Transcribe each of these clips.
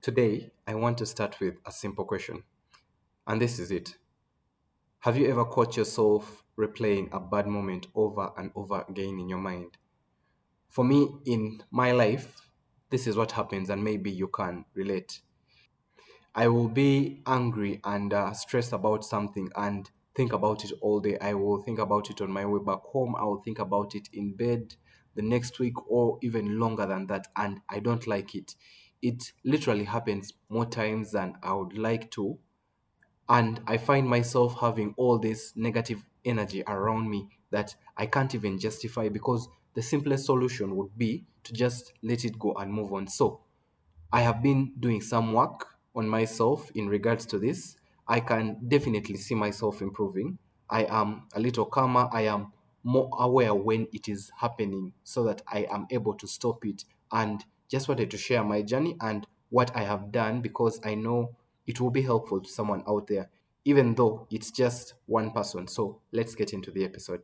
Today, I want to start with a simple question, and this is it. Have you ever caught yourself replaying a bad moment over and over again in your mind? For me, in my life, this is what happens, and maybe you can relate. I will be angry and stressed about something and think about it all day. I will think about it on my way back home. I will think about it in bed the next week or even longer than that, and I don't like it. It literally happens more times than I would like to, and I find myself having all this negative energy around me that I can't even justify, because the simplest solution would be to just let it go and move on. So I have been doing some work on myself in regards to this. I can definitely see myself improving. I am a little calmer. I am more aware when it is happening so that I am able to stop it. And just wanted to share my journey and what I have done, because I know it will be helpful to someone out there, even though it's just one person. So let's get into the episode.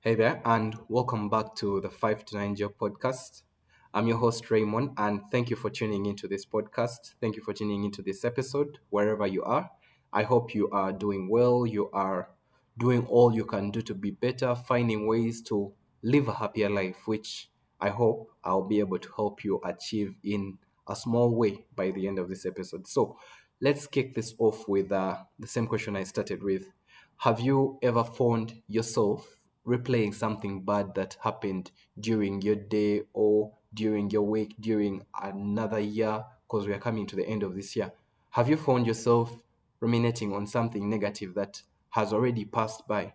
Hey there, and welcome back to the 5 to 9 Job podcast. I'm your host, Raymond, and thank you for tuning into this podcast. Thank you for tuning into this episode, wherever you are. I hope you are doing well. You are doing all you can do to be better, finding ways to live a happier life, which I hope I'll be able to help you achieve in a small way by the end of this episode. So let's kick this off with the same question I started with. Have you ever found yourself replaying something bad that happened during your day or during your week, during another year? Because we are coming to the end of this year. Have you found yourself ruminating on something negative that has already passed by?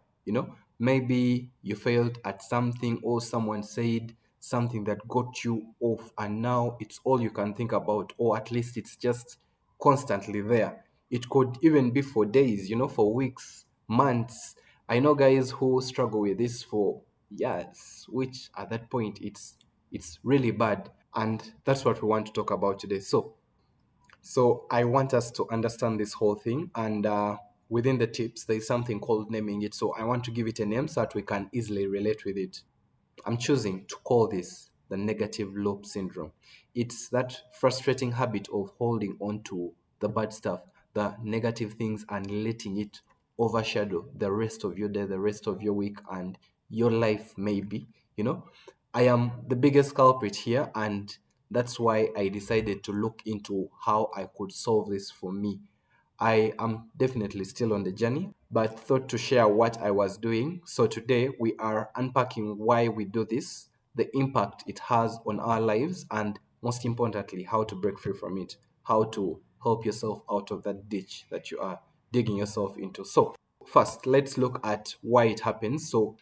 Maybe you failed at something, or someone said something that got you off, and now it's all you can think about, or at least it's just constantly there. It could even be for days, for weeks, months. I know guys who struggle with this for years, which at that point it's really bad, and that's what we want to talk about today. So I want us to understand this whole thing, and within the tips, there's something called naming it. So I want to give it a name so that we can easily relate with it. I'm choosing to call this the negative loop syndrome. It's that frustrating habit of holding on to the bad stuff, the negative things, and letting it overshadow the rest of your day, the rest of your week, and your life, maybe. You know, I am the biggest culprit here, and that's why I decided to look into how I could solve this for me. I am definitely still on the journey, but thought to share what I was doing. So today we are unpacking why we do this, the impact it has on our lives, and most importantly, how to break free from it, how to help yourself out of that ditch that you are digging yourself into. So first, let's look at why it happens. So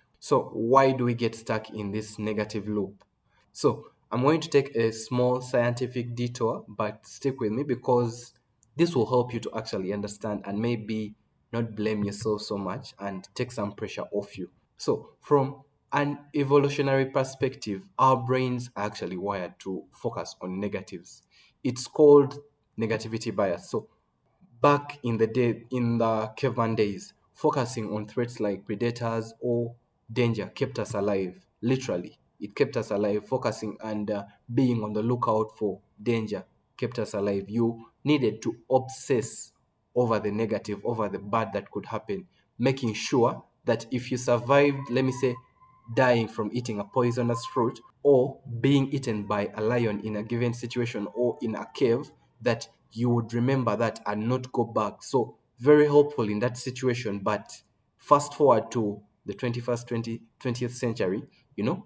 why do we get stuck in this negative loop? So I'm going to take a small scientific detour, but stick with me, because this will help you to actually understand and maybe not blame yourself so much and take some pressure off you. So, from an evolutionary perspective, our brains are actually wired to focus on negatives. It's called negativity bias. So, back in the day, in the caveman days, focusing on threats like predators or danger kept us alive. Literally, it kept us alive. Focusing and being on the lookout for danger kept us alive. You needed to obsess over the negative, over the bad that could happen, making sure that if you survived, let me say, dying from eating a poisonous fruit or being eaten by a lion in a given situation or in a cave, that you would remember that and not go back. So very helpful in that situation. But fast forward to the 21st 20th century,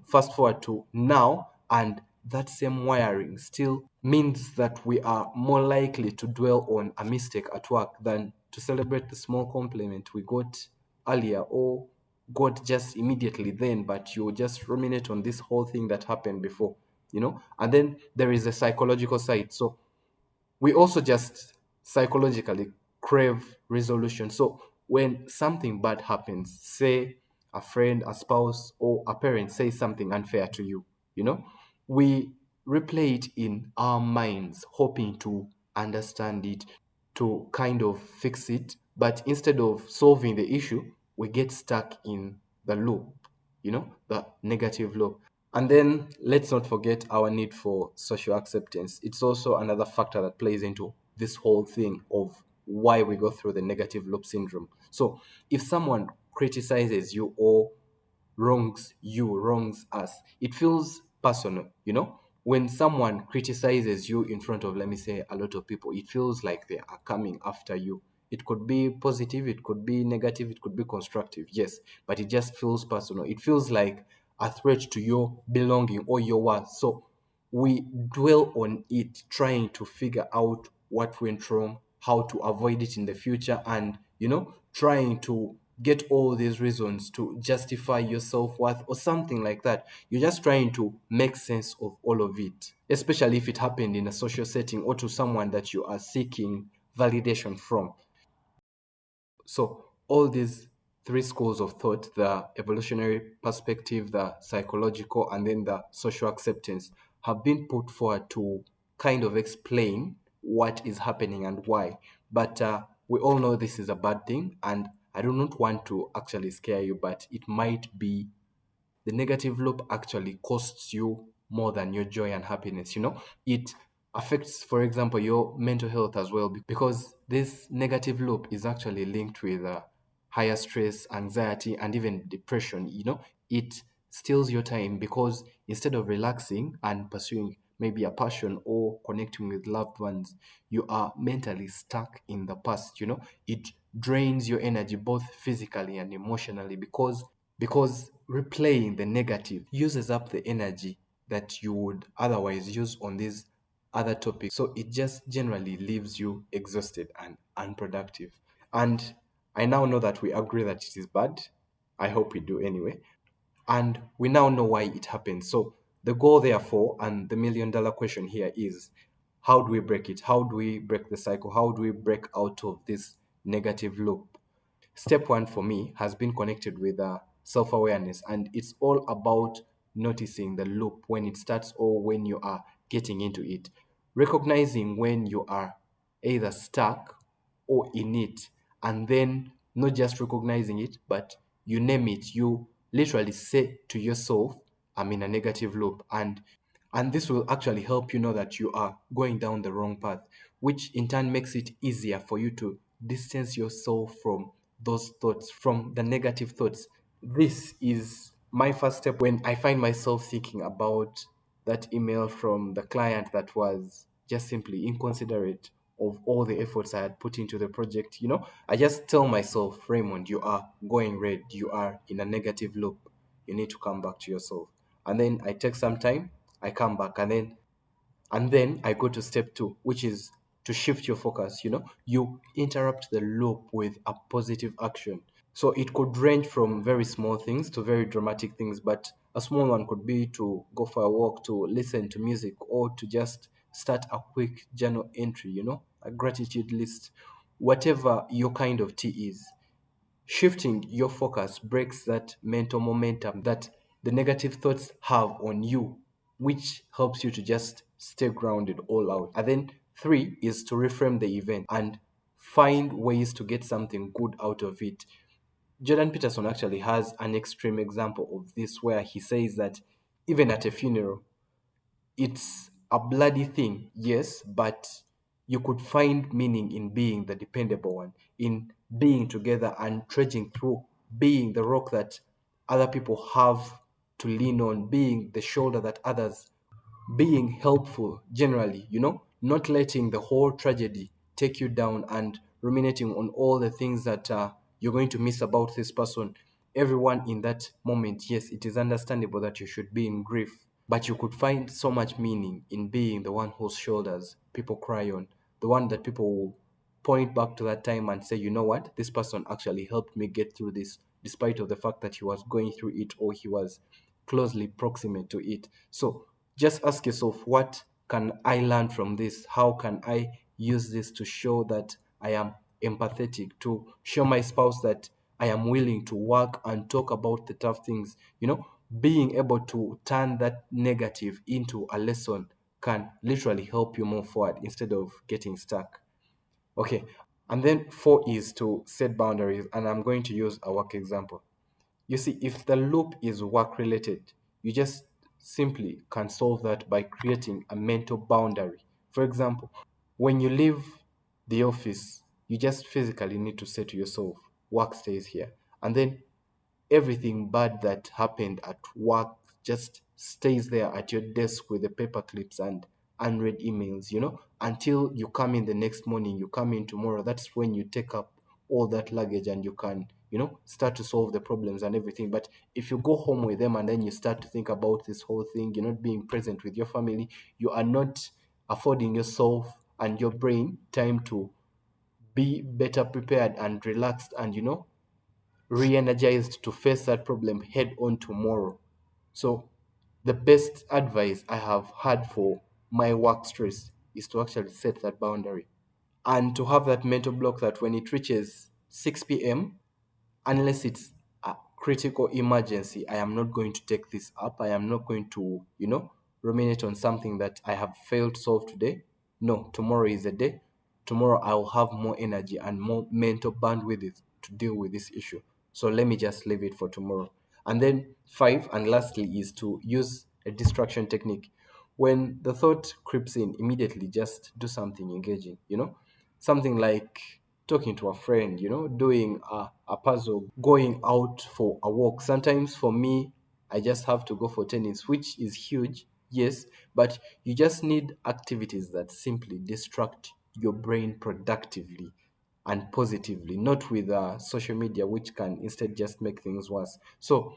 fast forward to now, and that same wiring still means that we are more likely to dwell on a mistake at work than to celebrate the small compliment we got earlier, or got just immediately then, but you just ruminate on this whole thing that happened before, and then there is a psychological side. So we also just psychologically crave resolution. So when something bad happens, say a friend, a spouse, or a parent says something unfair to you, we replay it in our minds, hoping to understand it, to kind of fix it. But instead of solving the issue, we get stuck in the loop, the negative loop. And then let's not forget our need for social acceptance. It's also another factor that plays into this whole thing of why we go through the negative loop syndrome. So if someone criticizes you or wrongs us, it feels personal, when someone criticizes you in front of, let me say, a lot of people, it feels like they are coming after you. It could be positive, it could be negative, it could be constructive, yes, but it just feels personal. It feels like a threat to your belonging or your worth. So we dwell on it, trying to figure out what went wrong, how to avoid it in the future, and trying to get all these reasons to justify your self-worth or something like that. You're just trying to make sense of all of it, especially if it happened in a social setting or to someone that you are seeking validation from. So all these three schools of thought, the evolutionary perspective, the psychological, and then the social acceptance, have been put forward to kind of explain what is happening and why. But we all know this is a bad thing, and I do not want to actually scare you, but it might be, the negative loop actually costs you more than your joy and happiness. It affects, for example, your mental health as well, because this negative loop is actually linked with higher stress, anxiety, and even depression. It steals your time, because instead of relaxing and pursuing maybe a passion or connecting with loved ones, you are mentally stuck in the past. It drains your energy both physically and emotionally, because replaying the negative uses up the energy that you would otherwise use on these other topics. So it just generally leaves you exhausted and unproductive. And I now know that we agree that it is bad. I hope we do anyway. And we now know why it happens. So the goal, therefore, and the $1 million question here is, how do we break it? How do we break the cycle? How do we break out of this negative loop? Step one for me has been connected with self awareness, and it's all about noticing the loop when it starts or when you are getting into it. Recognizing when you are either stuck or in it, and then not just recognizing it, but you name it. You literally say to yourself, I'm in a negative loop, and this will actually help you know that you are going down the wrong path, which in turn makes it easier for you to distance yourself from those thoughts, from the negative thoughts. This is my first step when I find myself thinking about that email from the client that was just simply inconsiderate of all the efforts I had put into the project. I just tell myself, Raymond, you are going red, you are in a negative loop, you need to come back to yourself. And then I take some time, I come back, and then I go to step two, which is to shift your focus. You interrupt the loop with a positive action. So it could range from very small things to very dramatic things, but a small one could be to go for a walk, to listen to music, or to just start a quick journal entry, a gratitude list, whatever your kind of tea is. Shifting your focus breaks that mental momentum that the negative thoughts have on you, which helps you to just stay grounded all out. And then three is to reframe the event and find ways to get something good out of it. Jordan Peterson actually has an extreme example of this where he says that even at a funeral, it's a bloody thing, yes, but you could find meaning in being the dependable one, in being together and trudging through, being the rock that other people have to lean on, being the shoulder that others, being helpful generally, not letting the whole tragedy take you down and ruminating on all the things that you're going to miss about this person. Everyone in that moment, yes, it is understandable that you should be in grief, but you could find so much meaning in being the one whose shoulders people cry on, the one that people will point back to that time and say, you know what, this person actually helped me get through this, despite of the fact that he was going through it or he was closely proximate to it. So just ask yourself, what can I learn from this? How can I use this to show that I am empathetic, to show my spouse that I am willing to work and talk about the tough things? Being able to turn that negative into a lesson can literally help you move forward instead of getting stuck. Okay. And then 4 is to set boundaries. And I'm going to use a work example. You see, if the loop is work related, you just simply can solve that by creating a mental boundary. For example, when you leave the office, you just physically need to say to yourself, work stays here. And then everything bad that happened at work just stays there at your desk with the paper clips and unread emails, until you come in the next morning, you come in tomorrow. That's when you take up all that luggage and you can, start to solve the problems and everything. But if you go home with them and then you start to think about this whole thing, you're not being present with your family, you are not affording yourself and your brain time to be better prepared and relaxed and, re-energized to face that problem head on tomorrow. So the best advice I have had for my work stress is to actually set that boundary and to have that mental block that when it reaches 6 p.m., unless it's a critical emergency, I am not going to take this up. I am not going to, ruminate on something that I have failed to solve today. No, tomorrow is a day. Tomorrow I will have more energy and more mental bandwidth to deal with this issue. So let me just leave it for tomorrow. And then 5, and lastly, is to use a distraction technique. When the thought creeps in, immediately just do something engaging, something like talking to a friend, doing a puzzle, going out for a walk. Sometimes for me, I just have to go for tennis, which is huge, yes, but you just need activities that simply distract your brain productively and positively, not with social media, which can instead just make things worse. So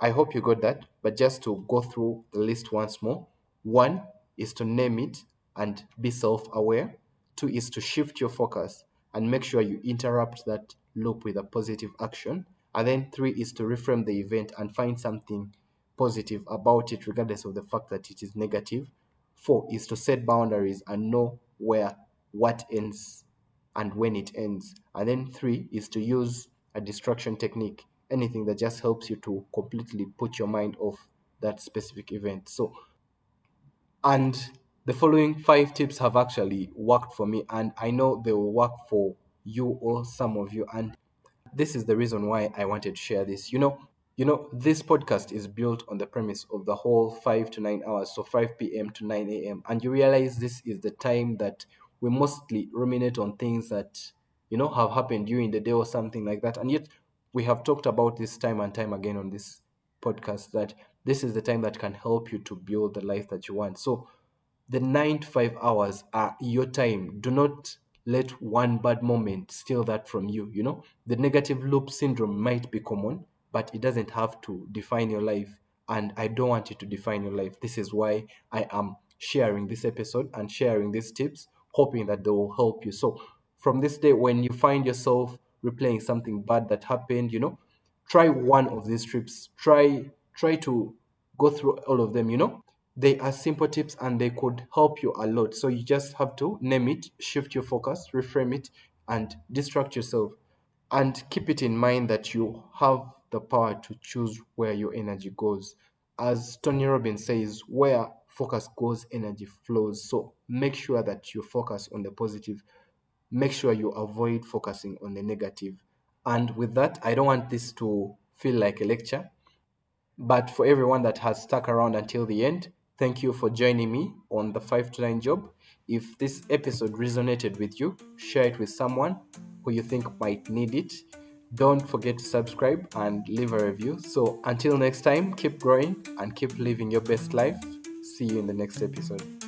I hope you got that. But just to go through the list once more: 1 is to name it and be self aware. 2 is to shift your focus and make sure you interrupt that loop with a positive action. And then 3 is to reframe the event and find something positive about it, regardless of the fact that it is negative. 4 is to set boundaries and know where what ends and when it ends. And then 3 is to use a distraction technique, anything that just helps you to completely put your mind off that specific event. And the following 5 tips have actually worked for me, and I know they will work for you or some of you. And this is the reason why I wanted to share this. This podcast is built on the premise of the whole 5 to 9 hours, so 5 p.m. to 9 a.m. And you realize this is the time that we mostly ruminate on things that, have happened during the day or something like that. And yet we have talked about this time and time again on this podcast, that this is the time that can help you to build the life that you want. So the 9 to 5 hours are your time. Do not let one bad moment steal that from you. The negative loop syndrome might be common, but it doesn't have to define your life. And I don't want it to define your life. This is why I am sharing this episode and sharing these tips, hoping that they will help you. So from this day, when you find yourself replaying something bad that happened, try one of these trips. Try to go through all of them. They are simple tips and they could help you a lot. So you just have to name it, shift your focus, reframe it, and distract yourself. And keep it in mind that you have the power to choose where your energy goes. As Tony Robbins says, where focus goes, energy flows. So make sure that you focus on the positive. Make sure you avoid focusing on the negative. And with that, I don't want this to feel like a lecture. But for everyone that has stuck around until the end, thank you for joining me on the 5 to 9 job. If this episode resonated with you, share it with someone who you think might need it. Don't forget to subscribe and leave a review. So until next time, keep growing and keep living your best life. See you in the next episode.